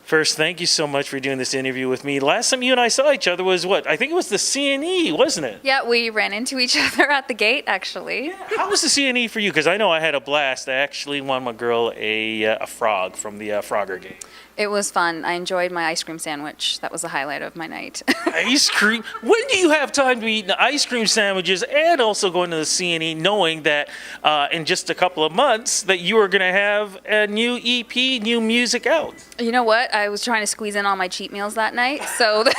First, thank you so much for doing this interview with me. Last time you and I saw each other was what? I think it was the CNE, wasn't it? Yeah, we ran into each other at the gate, actually. How was the CNE for you? Because I know I had a blast. I actually won my girl a frog from the Frogger game. It was fun. I enjoyed my ice cream sandwich. That was the highlight of my night. Ice cream? When do you have time to eat ice cream sandwiches and also going to the CNE knowing that in just a couple of months that you are going to have a new EP, new music out? You know what? I was trying to squeeze in all my cheat meals that night, so the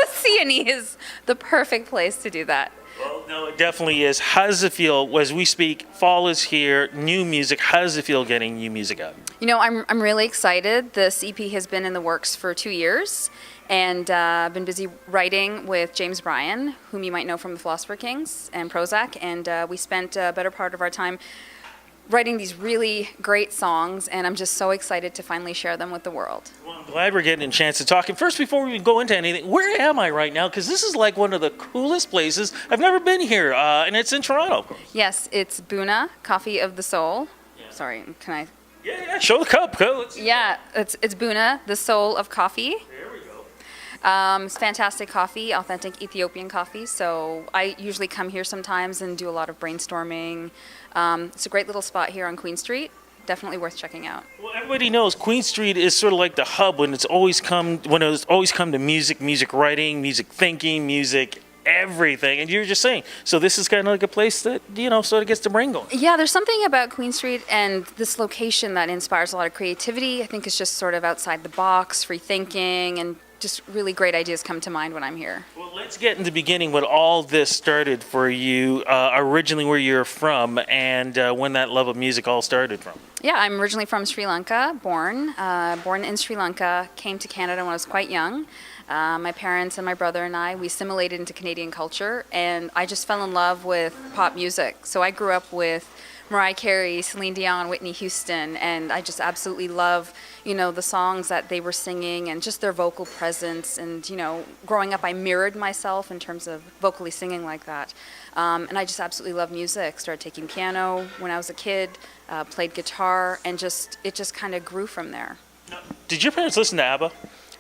CNE is the perfect place to do that. Well, no, it definitely is. How does it feel as we speak? Fall is here, new music. How does it feel getting new music out? You know, I'm really excited. This EP has been in the works for 2 years, and I've been busy writing with James Bryan, whom you might know from the Philosopher Kings and Prozac, and we spent a better part of our time writing these really great songs, and I'm just so excited to finally share them with the world. Well, I'm glad we're getting a chance to talk. And first, before we go into anything, where am I right now? Because this is like one of the coolest places. I've never been here, and it's in Toronto, of course. Yes, it's Boona, Coffee of the Soul. Yeah. Sorry, can I? Yeah, show the cup. Go. Yeah, it's Boona, the soul of coffee. There we go. It's fantastic coffee, authentic Ethiopian coffee. So I usually come here sometimes and do a lot of brainstorming. It's a great little spot here on Queen Street. Definitely worth checking out. Well, everybody knows Queen Street is sort of like the hub when it's always come to music writing, music thinking, music everything. And you were just saying, so this is kind of like a place that sort of gets the brain going. Yeah, there's something about Queen Street and this location that inspires a lot of creativity. I think it's just sort of outside the box, free thinking, and just really great ideas come to mind when I'm here. Well, let's get in the beginning when all this started for you, originally where you're from, and when that love of music all started from. Yeah, I'm originally from Sri Lanka, born in Sri Lanka, came to Canada when I was quite young. My parents and my brother and I, we assimilated into Canadian culture, and I just fell in love with pop music. So I grew up with Mariah Carey, Celine Dion, Whitney Houston, and I just absolutely love, the songs that they were singing and just their vocal presence. And, growing up, I mirrored myself in terms of vocally singing like that. And I just absolutely love music. Started taking piano when I was a kid, played guitar, and it just kind of grew from there. Did your parents listen to ABBA?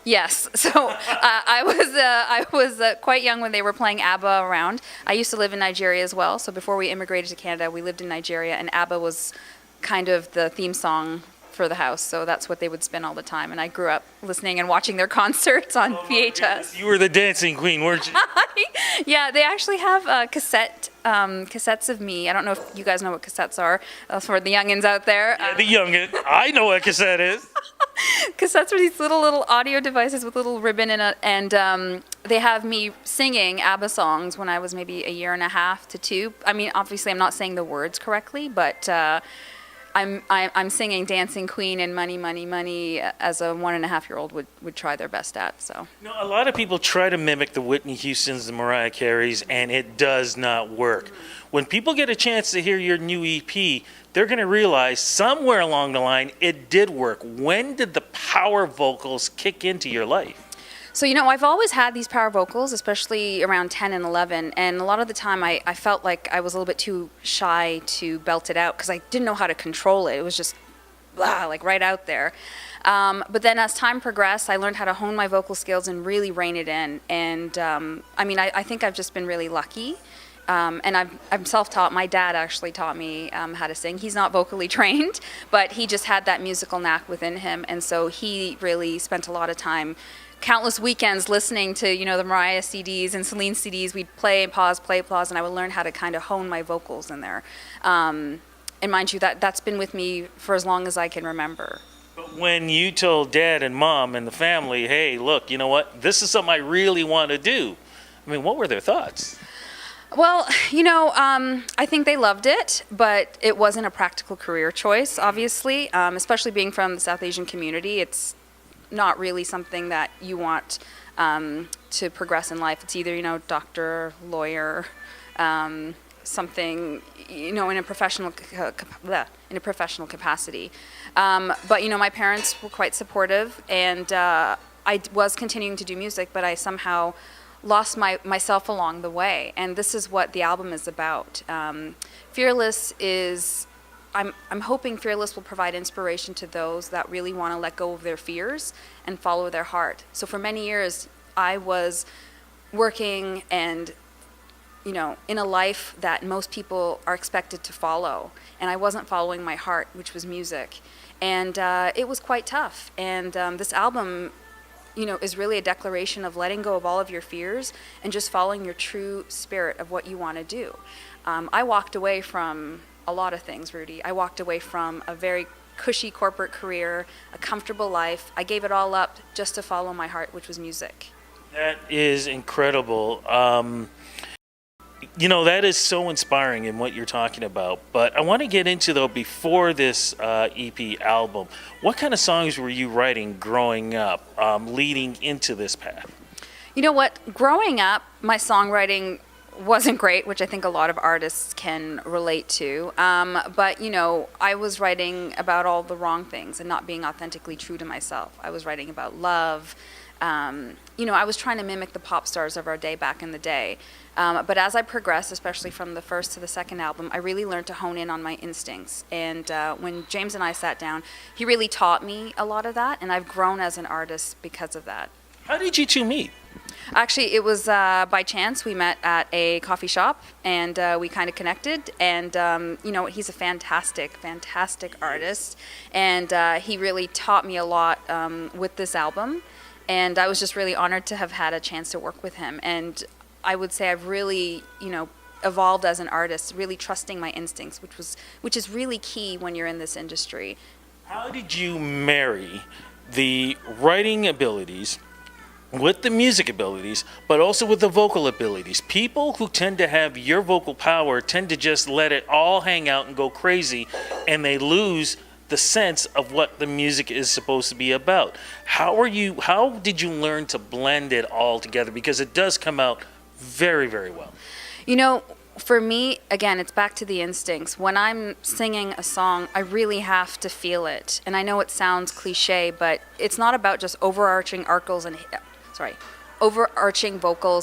Yes. So I was quite young when they were playing ABBA around. I used to live in Nigeria as well. So before we immigrated to Canada, we lived in Nigeria, and ABBA was kind of the theme song for the house. So that's what they would spin all the time. And I grew up listening and watching their concerts on VHS. You were the dancing queen, weren't you? Yeah, they actually have cassettes of me. I don't know if you guys know what cassettes are. For the youngins out there. Yeah, the youngin. I know what a cassette is. Cassettes are these little audio devices with a little ribbon in it, and they have me singing ABBA songs when I was maybe a year and a half to 2. I mean, obviously, I'm not saying the words correctly, but I'm singing "Dancing Queen" and "Money, Money, Money" as a 1.5-year-old would try their best at. So. No, a lot of people try to mimic the Whitney Houstons and Mariah Careys, and it does not work. When people get a chance to hear your new EP, they're going to realize somewhere along the line it did work. When did the power vocals kick into your life? So, I've always had these power vocals, especially around 10 and 11, and a lot of the time I felt like I was a little bit too shy to belt it out because I didn't know how to control it. It was just like right out there. But then as time progressed, I learned how to hone my vocal skills and really rein it in. And I think I've just been really lucky. And I'm self-taught. My dad actually taught me how to sing. He's not vocally trained, but he just had that musical knack within him. And so he really spent a lot of time, countless weekends listening to, the Mariah CDs and Celine CDs. We'd play, pause, and I would learn how to kind of hone my vocals in there. And mind you, that's been with me for as long as I can remember. But when you told Dad and Mom and the family, hey, look, you know what? This is something I really want to do. I mean, what were their thoughts? Well, I think they loved it, but it wasn't a practical career choice, obviously, especially being from the South Asian community. It's not really something that you want to progress in life. It's either, doctor, lawyer, something, in a professional capacity. But, my parents were quite supportive, and I was continuing to do music, but I somehow lost myself along the way, and this is what the album is about. Fearless is I'm hoping Fearless will provide inspiration to those that really want to let go of their fears and follow their heart. So for many years, I was working and, you know, in a life that most people are expected to follow, and I wasn't following my heart, which was music, and it was quite tough. And this album, you know, is really a declaration of letting go of all of your fears and just following your true spirit of what you want to do. I walked away from a lot of things, Rudy. I walked away from a very cushy corporate career, a comfortable life. I gave it all up just to follow my heart, which was music. That is incredible. You know, that is so inspiring in what you're talking about. But I want to get into, though, before this EP album, what kind of songs were you writing growing up, leading into this path? You know what? Growing up, my songwriting wasn't great, which I think a lot of artists can relate to. But, you know, I was writing about all the wrong things and not being authentically true to myself. I was writing about love. You know, I was trying to mimic the pop stars of our day back in the day. But as I progressed, especially from the first to the second album, I really learned to hone in on my instincts. And when James and I sat down, he really taught me a lot of that, and I've grown as an artist because of that. How did you two meet? Actually, it was by chance. We met at a coffee shop, and we kind of connected. And you know, he's a fantastic artist, and he really taught me a lot with this album. And I was just really honored to have had a chance to work with him. And I would say I've really, you know, evolved as an artist, really trusting my instincts, which is really key when you're in this industry. How did you marry the writing abilities with the music abilities, but also with the vocal abilities? People who tend to have your vocal power tend to just let it all hang out and go crazy, and they lose the sense of what the music is supposed to be about. How did you learn to blend it all together? Because it does come out very, very well. You know, for me, again, it's back to the instincts. When I'm singing a song, I really have to feel it. And I know it sounds cliche, but it's not about just overarching vocals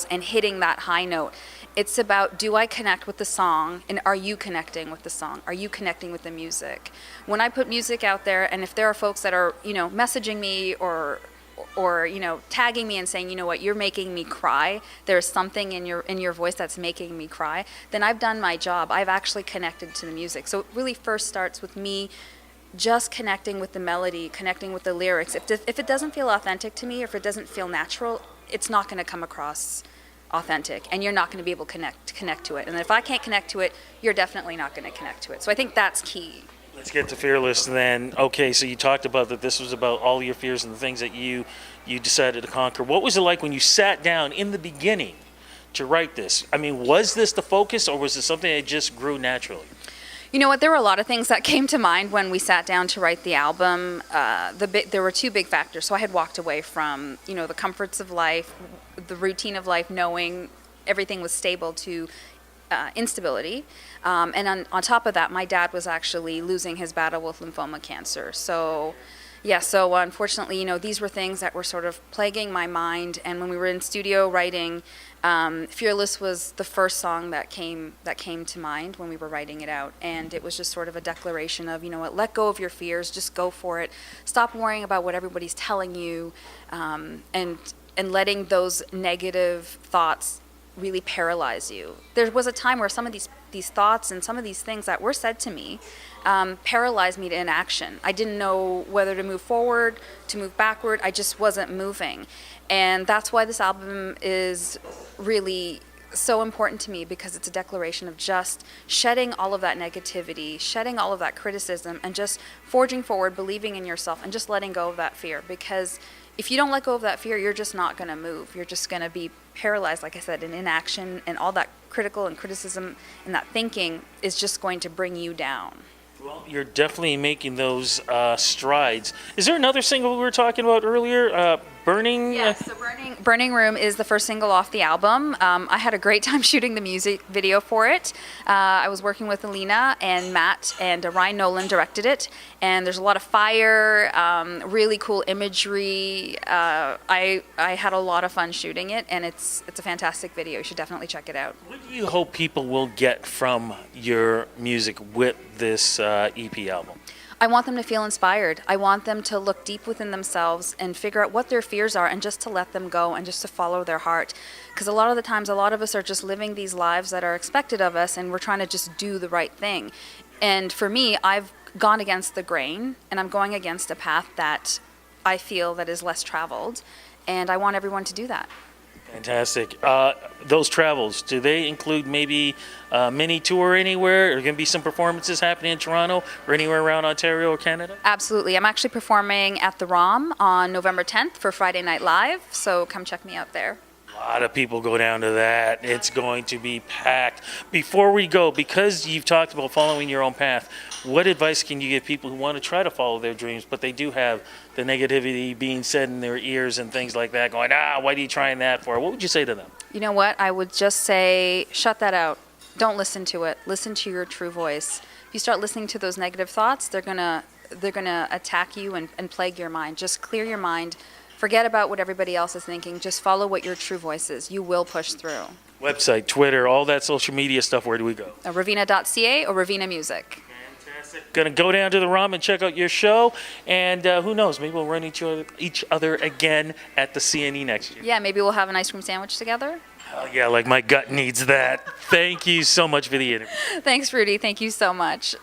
and hitting that high note. It's about, do I connect with the song, and are you connecting with the song? Are you connecting with the music? When I put music out there, and if there are folks that are, you know, messaging me or you know, tagging me and saying, you know what, you're making me cry, there's something in your voice that's making me cry, then I've done my job. I've actually connected to the music. So it really first starts with me just connecting with the melody, connecting with the lyrics. If it doesn't feel authentic to me, or if it doesn't feel natural, it's not going to come across authentic, and you're not going to be able to connect to it. And if I can't connect to it, you're definitely not going to connect to it. So I think that's key. Let's get to Fearless then. Okay, so you talked about that this was about all your fears and the things that you decided to conquer. What was it like when you sat down in the beginning to write this? I mean, was this the focus, or was it something that just grew naturally? You know what? There were a lot of things that came to mind when we sat down to write the album. There were two big factors. So I had walked away from, you know, the comforts of life, the routine of life, knowing everything was stable, to instability. And on top of that, my dad was actually losing his battle with lymphoma cancer. So unfortunately, you know, these were things that were sort of plaguing my mind. And when we were in studio writing, Fearless was the first song that came to mind when we were writing it out. And it was just sort of a declaration of, you know what, let go of your fears, just go for it. Stop worrying about what everybody's telling you, and letting those negative thoughts really paralyze you. There was a time where some of these thoughts and some of these things that were said to me paralyzed me to inaction. I didn't know whether to move forward, to move backward. I just wasn't moving. And that's why this album is really so important to me, because it's a declaration of just shedding all of that negativity, shedding all of that criticism, and just forging forward, believing in yourself, and just letting go of that fear. Because if you don't let go of that fear, you're just not going to move. You're just going to be paralyzed, like I said, in inaction, and all that critical and criticism and that thinking is just going to bring you down. Well, you're definitely making those strides. Is there another single we were talking about earlier? Burning. Yeah, so Burning Room is the first single off the album. I had a great time shooting the music video for it. I was working with Alina and Matt, and Ryan Nolan directed it. And there's a lot of fire, really cool imagery. I had a lot of fun shooting it, and it's a fantastic video. You should definitely check it out. What do you hope people will get from your music with this EP album? I want them to feel inspired. I want them to look deep within themselves and figure out what their fears are and just to let them go and just to follow their heart. Because a lot of the times, a lot of us are just living these lives that are expected of us and we're trying to just do the right thing. And for me, I've gone against the grain and I'm going against a path that I feel that is less traveled. And I want everyone to do that. Fantastic. Those travels, do they include maybe a mini tour anywhere? Are there going to be some performances happening in Toronto or anywhere around Ontario or Canada? Absolutely. I'm actually performing at the ROM on November 10th for Friday Night Live, so come check me out there. A lot of people go down to that. It's going to be packed. Before we go, because you've talked about following your own path, what advice can you give people who want to try to follow their dreams, but they do have the negativity being said in their ears and things like that, going, what are you trying that for? What would you say to them? You know what? I would just say, shut that out. Don't listen to it. Listen to your true voice. If you start listening to those negative thoughts, they're gonna attack you and plague your mind. Just clear your mind. Forget about what everybody else is thinking. Just follow what your true voice is. You will push through. Website, Twitter, all that social media stuff, where do we go? Roveena.ca or Roveena Music. Fantastic. Going to go down to the ROM and check out your show. And who knows, maybe we'll run each other again at the CNE next year. Yeah, maybe we'll have an ice cream sandwich together. Oh, yeah, like my gut needs that. Thank you so much for the interview. Thanks, Rudy. Thank you so much.